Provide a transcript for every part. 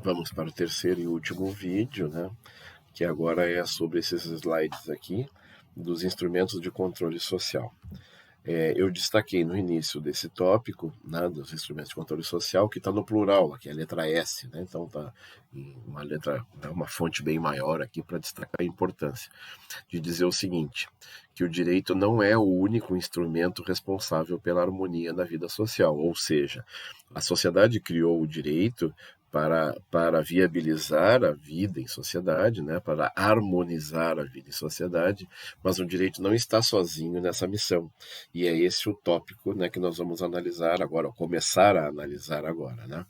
Vamos para o terceiro e último vídeo, né? Que agora é sobre esses slides aqui dos instrumentos de controle social. Eu destaquei no início desse tópico, né, dos instrumentos de controle social, que está no plural, aqui é a letra S, né? Então está em uma letra, uma fonte bem maior aqui para destacar a importância de dizer o seguinte, que o direito não é o único instrumento responsável pela harmonia na vida social, ou seja, a sociedade criou o direito para viabilizar a vida em sociedade, né, para harmonizar a vida em sociedade, mas o direito não está sozinho nessa missão. E é esse o tópico, né, que nós vamos analisar agora, ou começar a analisar agora, né?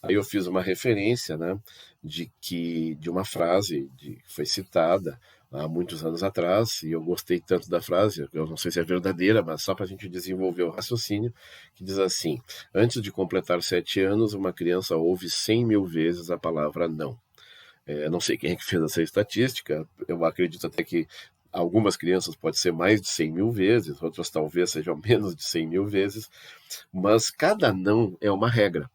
Aí eu fiz uma referência, né, de uma frase que foi citada há muitos anos atrás, e eu gostei tanto da frase, eu não sei se é verdadeira, mas só para a gente desenvolver o raciocínio, que diz assim: antes de completar 7 anos, uma criança ouve 100.000 vezes a palavra não. Não sei quem é que fez essa estatística, eu acredito até que algumas crianças pode ser mais de 100.000 vezes, outras talvez sejam menos de 100.000 vezes, mas cada não é uma regra.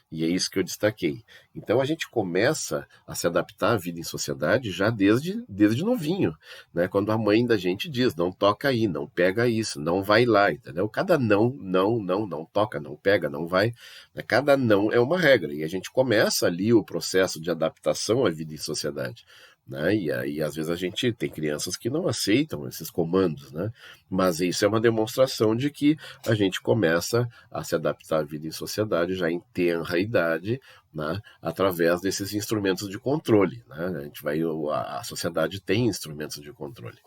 E é isso que eu destaquei. Então a gente começa a se adaptar à vida em sociedade já desde novinho, né? Quando a mãe da gente diz, não toca aí, não pega isso, não vai lá, entendeu? Cada não toca, não pega, não vai. Né? Cada não é uma regra. E a gente começa ali o processo de adaptação à vida em sociedade. Né? E aí, às vezes, a gente tem crianças que não aceitam esses comandos, né? Mas isso é uma demonstração de que a gente começa a se adaptar à vida em sociedade já em tenra idade, né? Através desses instrumentos de controle. Né? A sociedade tem instrumentos de controle.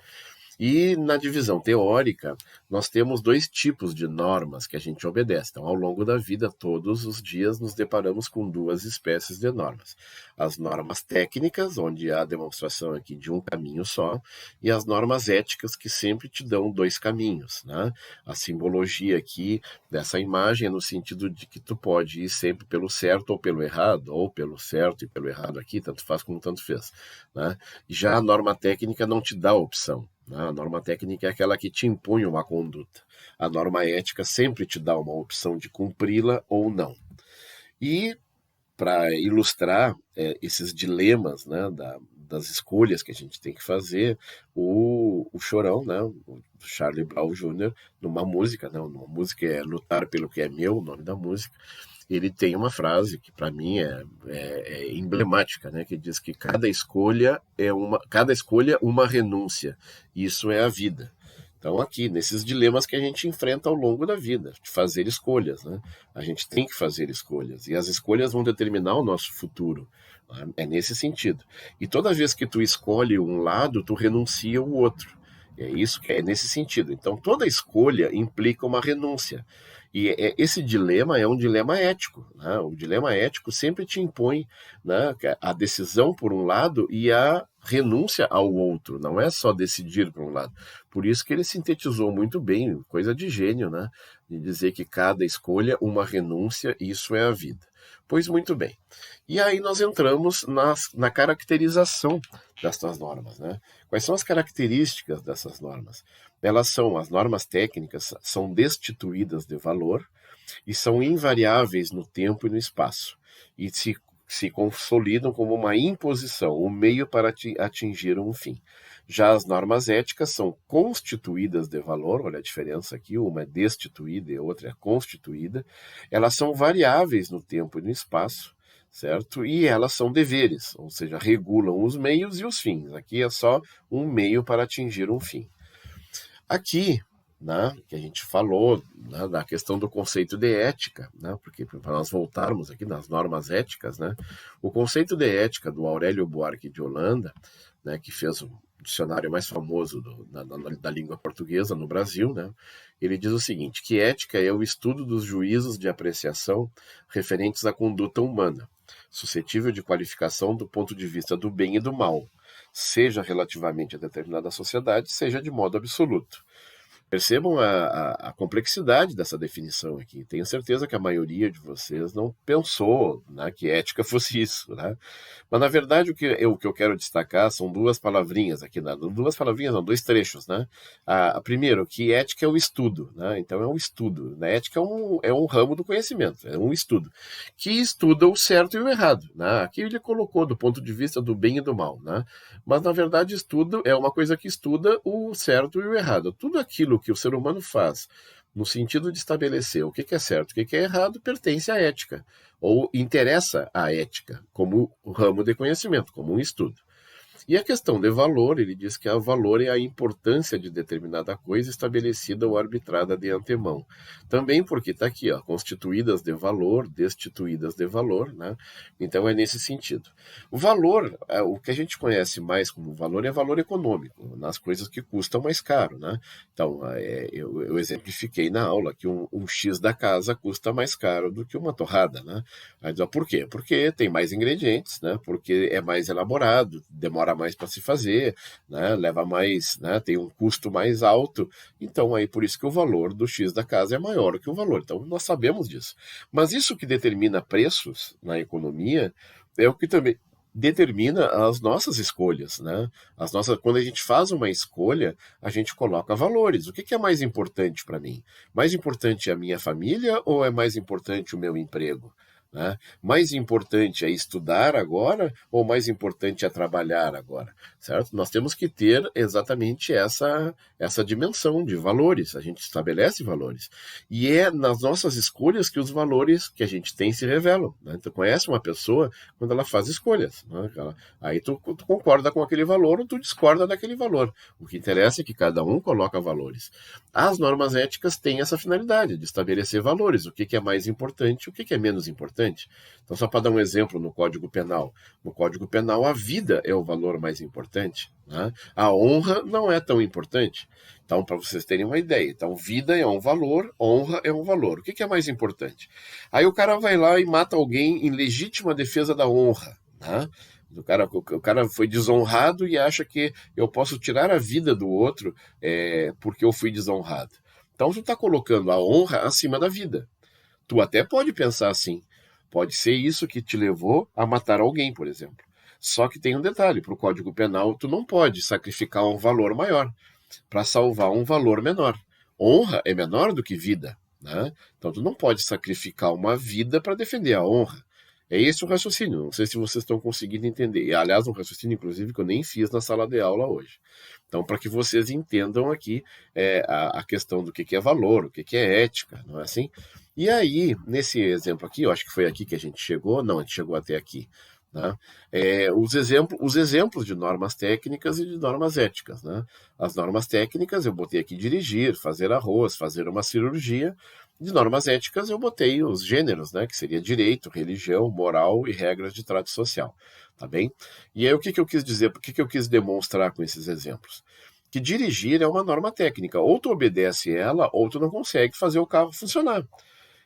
E na divisão teórica, nós temos 2 tipos de normas que a gente obedece. Então, ao longo da vida, todos os dias, nos deparamos com 2 espécies de normas. As normas técnicas, onde há a demonstração aqui de um caminho só, e as normas éticas, que sempre te dão 2 caminhos. Né? A simbologia aqui dessa imagem é no sentido de que tu pode ir sempre pelo certo ou pelo errado, ou pelo certo e pelo errado aqui, tanto faz como tanto fez. Né? Já a norma técnica não te dá opção. A norma técnica é aquela que te impõe uma conduta. A norma ética sempre te dá uma opção de cumpri-la ou não. E, para ilustrar esses dilemas, né, das escolhas que a gente tem que fazer, o Chorão, né, o Charlie Brown Jr., numa música é Lutar pelo que é meu, o nome da música, ele tem uma frase que para mim é emblemática, né, que diz que cada escolha uma renúncia. Isso é a vida. Então aqui, nesses dilemas que a gente enfrenta ao longo da vida, de fazer escolhas, né? A gente tem que fazer escolhas, e as escolhas vão determinar o nosso futuro. Né? É nesse sentido. E toda vez que tu escolhe um lado, tu renuncia o outro. É isso que é nesse sentido. Então toda escolha implica uma renúncia. E esse dilema é um dilema ético. Né? O dilema ético sempre te impõe, né, a decisão por um lado e a renúncia ao outro. Não é só decidir por um lado. Por isso que ele sintetizou muito bem, coisa de gênio, né? De dizer que cada escolha, uma renúncia, isso é a vida. Pois muito bem. E aí nós entramos na caracterização dessas normas. Né? Quais são as características dessas normas? As normas técnicas são destituídas de valor e são invariáveis no tempo e no espaço, e se consolidam como uma imposição, um meio para atingir um fim. Já as normas éticas são constituídas de valor, olha a diferença aqui, uma é destituída e a outra é constituída. Elas são variáveis no tempo e no espaço, certo? E elas são deveres, ou seja, regulam os meios e os fins. Aqui é só um meio para atingir um fim. Aqui, né, que a gente falou, né, da questão do conceito de ética, né, porque para nós voltarmos aqui nas normas éticas, né, o conceito de ética do Aurélio Buarque de Holanda, né, que fez o dicionário mais famoso da língua portuguesa no Brasil, né, ele diz o seguinte, que ética é o estudo dos juízos de apreciação referentes à conduta humana, suscetível de qualificação do ponto de vista do bem e do mal, seja relativamente a determinada sociedade, seja de modo absoluto. Percebam a complexidade dessa definição aqui. Tenho certeza que a maioria de vocês não pensou, né, que ética fosse isso, né? Mas, na verdade, o que eu quero destacar são duas palavrinhas aqui, né? Duas palavrinhas, não, dois trechos, né? Primeiro, que ética é o estudo, né? Então, é um estudo. Né? Ética é um ramo do conhecimento, é um estudo, que estuda o certo e o errado, né? Aqui ele colocou do ponto de vista do bem e do mal, né? Mas, na verdade, estudo é uma coisa que estuda o certo e o errado. Tudo aquilo que o ser humano faz no sentido de estabelecer o que é certo, o que é errado, pertence à ética, ou interessa à ética, como ramo de conhecimento, como um estudo. E a questão de valor, ele diz que o valor é a importância de determinada coisa estabelecida ou arbitrada de antemão. Também porque está aqui, ó, constituídas de valor, destituídas de valor, né? Então é nesse sentido. O valor, o que a gente conhece mais como valor é valor econômico, nas coisas que custam mais caro, né? Então, eu exemplifiquei na aula que um X da casa custa mais caro do que uma torrada, né? Aí diz, por quê? Porque tem mais ingredientes, né? Porque é mais elaborado, demora mais para se fazer, né? Leva mais, né? Tem um custo mais alto. Então, aí por isso que o valor do X da casa é maior que o valor. Então, nós sabemos disso. Mas isso que determina preços na economia é o que também determina as nossas escolhas, né? Quando a gente faz uma escolha, a gente coloca valores. O que é mais importante para mim? Mais importante é a minha família ou é mais importante o meu emprego? Né? Mais importante é estudar agora ou mais importante é trabalhar agora, certo? Nós temos que ter exatamente essa dimensão de valores, a gente estabelece valores. E é nas nossas escolhas que os valores que a gente tem se revelam. Né? Tu conhece uma pessoa quando ela faz escolhas. Né? Aí tu concorda com aquele valor ou tu discorda daquele valor. O que interessa é que cada um coloca valores. As normas éticas têm essa finalidade de estabelecer valores, o que é mais importante e o que é menos importante. Então, só para dar um exemplo no Código Penal. No Código Penal, a vida é o valor mais importante. Né? A honra não é tão importante. Então, para vocês terem uma ideia. Então, vida é um valor, honra é um valor. O que é mais importante? Aí o cara vai lá e mata alguém em legítima defesa da honra. Né? O cara foi desonrado e acha que eu posso tirar a vida do outro porque eu fui desonrado. Então, tu está colocando a honra acima da vida. Tu até pode pensar assim. Pode ser isso que te levou a matar alguém, por exemplo. Só que tem um detalhe, para o Código Penal, tu não pode sacrificar um valor maior para salvar um valor menor. Honra é menor do que vida, né? Então tu não pode sacrificar uma vida para defender a honra. É esse o raciocínio. Não sei se vocês estão conseguindo entender. E, aliás, um raciocínio, inclusive, que eu nem fiz na sala de aula hoje. Então, para que vocês entendam aqui a questão do que é valor, o que é ética, não é assim? E aí, nesse exemplo aqui, eu acho que foi aqui que a gente chegou, não, a gente chegou até aqui. Né? Os exemplos de normas técnicas e de normas éticas. Né? As normas técnicas eu botei aqui dirigir, fazer arroz, fazer uma cirurgia. De normas éticas eu botei os gêneros, né? Que seria direito, religião, moral e regras de trato social. Tá bem? E aí o que eu quis dizer, o que eu quis demonstrar com esses exemplos? Que dirigir é uma norma técnica. Ou tu obedece ela, ou tu não consegue fazer o carro funcionar.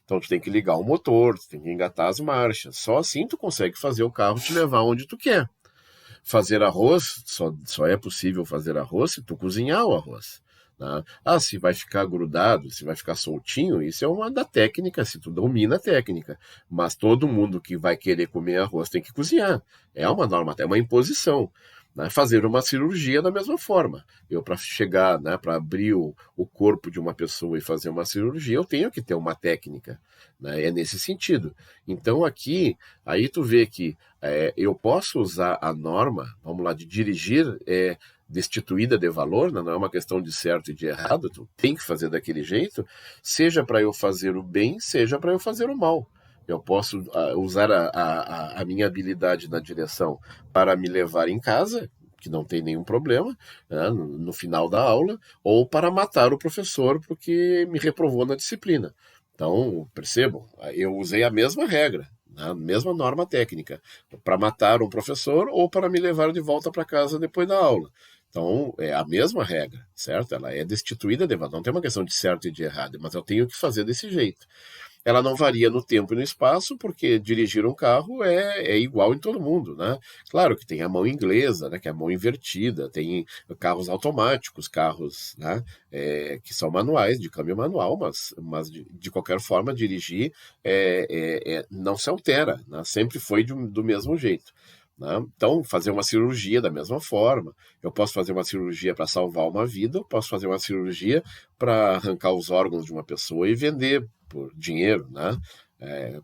Então tu tem que ligar o motor, tu tem que engatar as marchas. Só assim tu consegue fazer o carro te levar onde tu quer. Fazer arroz, só é possível fazer arroz se tu cozinhar o arroz. Né? Se vai ficar grudado, se vai ficar soltinho, isso é uma da técnica, se tu domina a técnica. Mas todo mundo que vai querer comer arroz tem que cozinhar. É uma norma, é uma imposição. Né? Fazer uma cirurgia da mesma forma. Eu, para chegar, né, para abrir o corpo de uma pessoa e fazer uma cirurgia, eu tenho que ter uma técnica. Né? É nesse sentido. Então, aqui, aí tu vê que eu posso usar a norma, vamos lá, de dirigir, destituída de valor, né? Não é uma questão de certo e de errado, tu tem que fazer daquele jeito, seja para eu fazer o bem, seja para eu fazer o mal. Eu posso usar a minha habilidade na direção para me levar em casa, que não tem nenhum problema, né, no final da aula, ou para matar o professor porque me reprovou na disciplina. Então, percebam, eu usei a mesma regra, né, a mesma norma técnica, para matar um professor ou para me levar de volta para casa depois da aula. Então, é a mesma regra, certo? Ela é destituída de valor. Não tem uma questão de certo e de errado, mas eu tenho que fazer desse jeito. ela não varia no tempo e no espaço, porque dirigir um carro é igual em todo mundo, né? Claro que tem a mão inglesa, né, que é a mão invertida, tem carros automáticos, carros, né, que são manuais, de câmbio manual, mas de qualquer forma, dirigir não se altera, né? Sempre foi do mesmo jeito. Né? Então, fazer uma cirurgia da mesma forma. Eu posso fazer uma cirurgia para salvar uma vida, eu posso fazer uma cirurgia para arrancar os órgãos de uma pessoa e vender por dinheiro, né?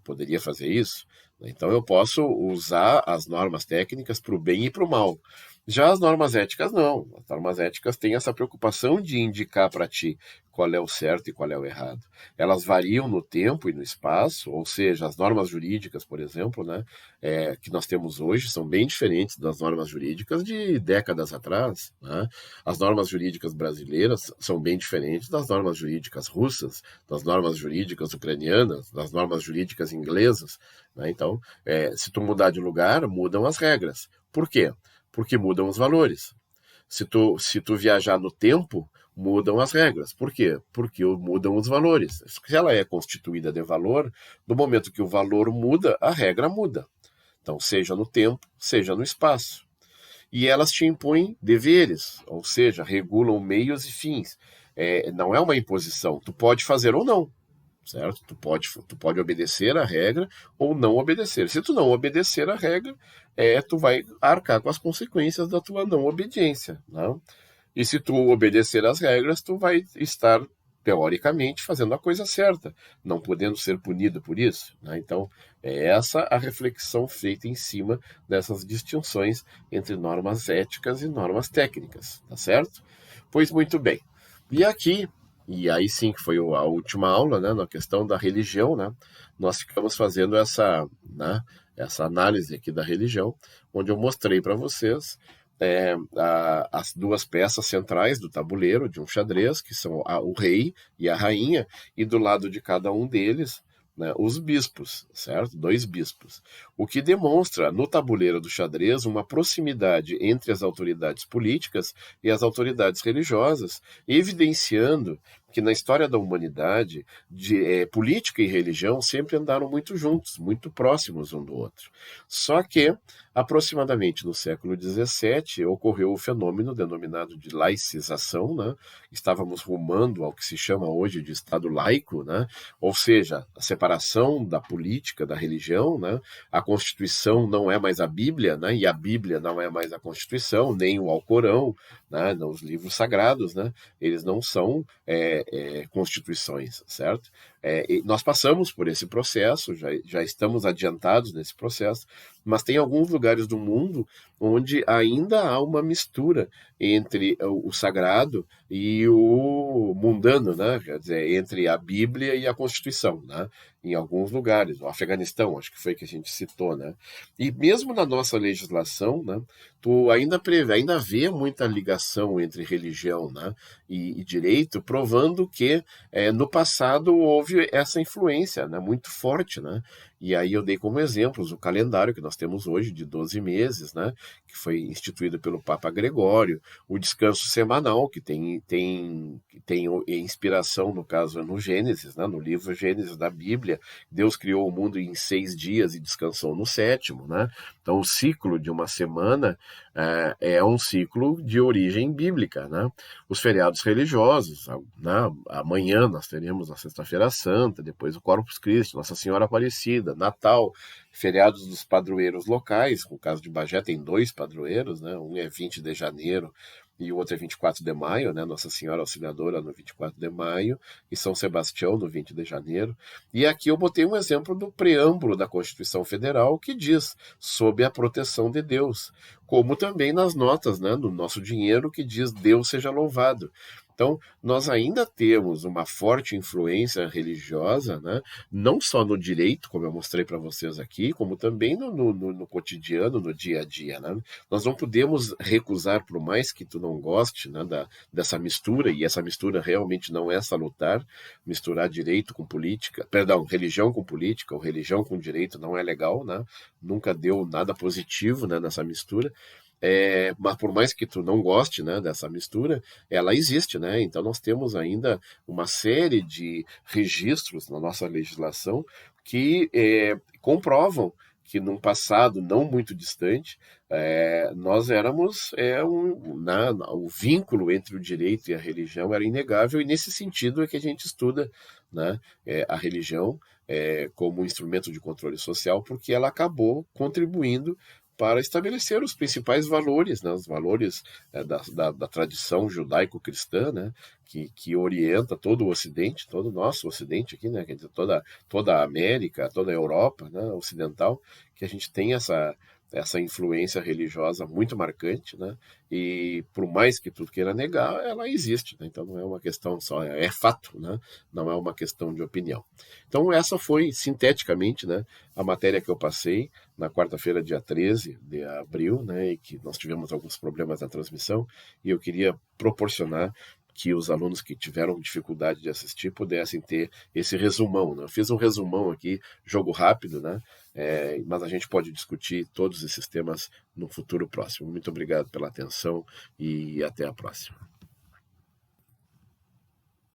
Poderia fazer isso. Então, eu posso usar as normas técnicas para o bem e para o mal. Já as normas éticas, não. As normas éticas têm essa preocupação de indicar para ti qual é o certo e qual é o errado. Elas variam no tempo e no espaço, ou seja, as normas jurídicas, por exemplo, né, que nós temos hoje são bem diferentes das normas jurídicas de décadas atrás. Né? As normas jurídicas brasileiras são bem diferentes das normas jurídicas russas, das normas jurídicas ucranianas, das normas jurídicas inglesas. Né? Então, se tu mudar de lugar, mudam as regras. Por quê? Porque mudam os valores. Se tu viajar no tempo, mudam as regras. Por quê? Porque mudam os valores. Se ela é constituída de valor, no momento que o valor muda, a regra muda. Então, seja no tempo, seja no espaço. E elas te impõem deveres, ou seja, regulam meios e fins. Não é uma imposição. Tu pode fazer ou não. Certo? Tu pode obedecer a regra ou não obedecer. Se tu não obedecer a regra, tu vai arcar com as consequências da tua não obediência. Não? E se tu obedecer às regras, tu vai estar, teoricamente, fazendo a coisa certa, não podendo ser punido por isso. Né? Então, é essa a reflexão feita em cima dessas distinções entre normas éticas e normas técnicas. Tá certo? Pois muito bem. E aqui, e aí sim que foi a última aula, né, na questão da religião, né, nós ficamos fazendo essa análise aqui da religião, onde eu mostrei para vocês as duas peças centrais do tabuleiro de um xadrez, que são o rei e a rainha, e do lado de cada um deles, né, os bispos, certo? 2 bispos. O que demonstra no tabuleiro do xadrez uma proximidade entre as autoridades políticas e as autoridades religiosas, evidenciando que na história da humanidade, política e religião sempre andaram muito juntos, muito próximos um do outro. Só que, aproximadamente no século XVII, ocorreu o fenômeno denominado de laicização, né? Estávamos rumando ao que se chama hoje de Estado laico, né? Ou seja, a separação da política, da religião, né? A Constituição não é mais a Bíblia, né? E a Bíblia não é mais a Constituição, nem o Alcorão, né? Os livros sagrados, né? Eles não são constituições, certo? Nós passamos por esse processo, já estamos adiantados nesse processo, mas tem alguns lugares do mundo onde ainda há uma mistura entre o sagrado e o mundano, né? Quer dizer, entre a Bíblia e a Constituição, né? Em alguns lugares, o Afeganistão, acho que foi que a gente citou, né? E mesmo na nossa legislação, né? Tu ainda vê muita ligação entre religião, né? E direito, provando que no passado houve essa influência, né? Muito forte, né? E aí eu dei como exemplos o calendário que nós temos hoje de 12 meses, né? Que foi instituído pelo Papa Gregório, o descanso semanal, que tem inspiração, no caso, no Gênesis, né? No livro Gênesis da Bíblia. Deus criou o mundo em 6 dias e descansou no 7º, né? Então, o ciclo de uma semana é um ciclo de origem bíblica, né? Os feriados religiosos, né? Amanhã nós teremos a Sexta-feira Santa, depois o Corpus Christi, Nossa Senhora Aparecida, Natal, feriados dos padroeiros locais, no caso de Bagé tem 2 padroeiros, né? Um é 20 de janeiro e o outro é 24 de maio, né? Nossa Senhora Auxiliadora no 24 de maio e São Sebastião no 20 de janeiro. E aqui eu botei um exemplo do preâmbulo da Constituição Federal que diz sob a proteção de Deus, como também nas notas, né, do nosso dinheiro que diz Deus seja louvado. Então, nós ainda temos uma forte influência religiosa, né? Não só no direito, como eu mostrei para vocês aqui, como também no cotidiano, no dia a dia. Né? Nós não podemos recusar, por mais que tu não goste, né, dessa mistura, e essa mistura realmente não é salutar, misturar direito com política, perdão, religião com política, ou religião com direito não é legal, né? Nunca deu nada positivo, né, nessa mistura. Mas por mais que tu não goste, né, dessa mistura, ela existe, né? Então nós temos ainda uma série de registros na nossa legislação que comprovam que num passado não muito distante, nós éramos o vínculo entre o direito e a religião era inegável, e nesse sentido é que a gente estuda, né, a religião como um instrumento de controle social, porque ela acabou contribuindo para estabelecer os principais valores, né, os valores da tradição judaico-cristã, né, que orienta todo o Ocidente, todo o nosso Ocidente aqui, né, quer dizer, toda a América, toda a Europa, né, ocidental, que a gente tem essa influência religiosa muito marcante, né? E por mais que tudo queira negar, ela existe, né? Então não é uma questão só, é fato, né? Não é uma questão de opinião. Então essa foi, sinteticamente, né, a matéria que eu passei na quarta-feira, dia 13 de abril, né, e que nós tivemos alguns problemas na transmissão, e eu queria proporcionar que os alunos que tiveram dificuldade de assistir pudessem ter esse resumão, né? Eu fiz um resumão aqui, jogo rápido, né? Mas a gente pode discutir todos esses temas no futuro próximo. Muito obrigado pela atenção e até a próxima.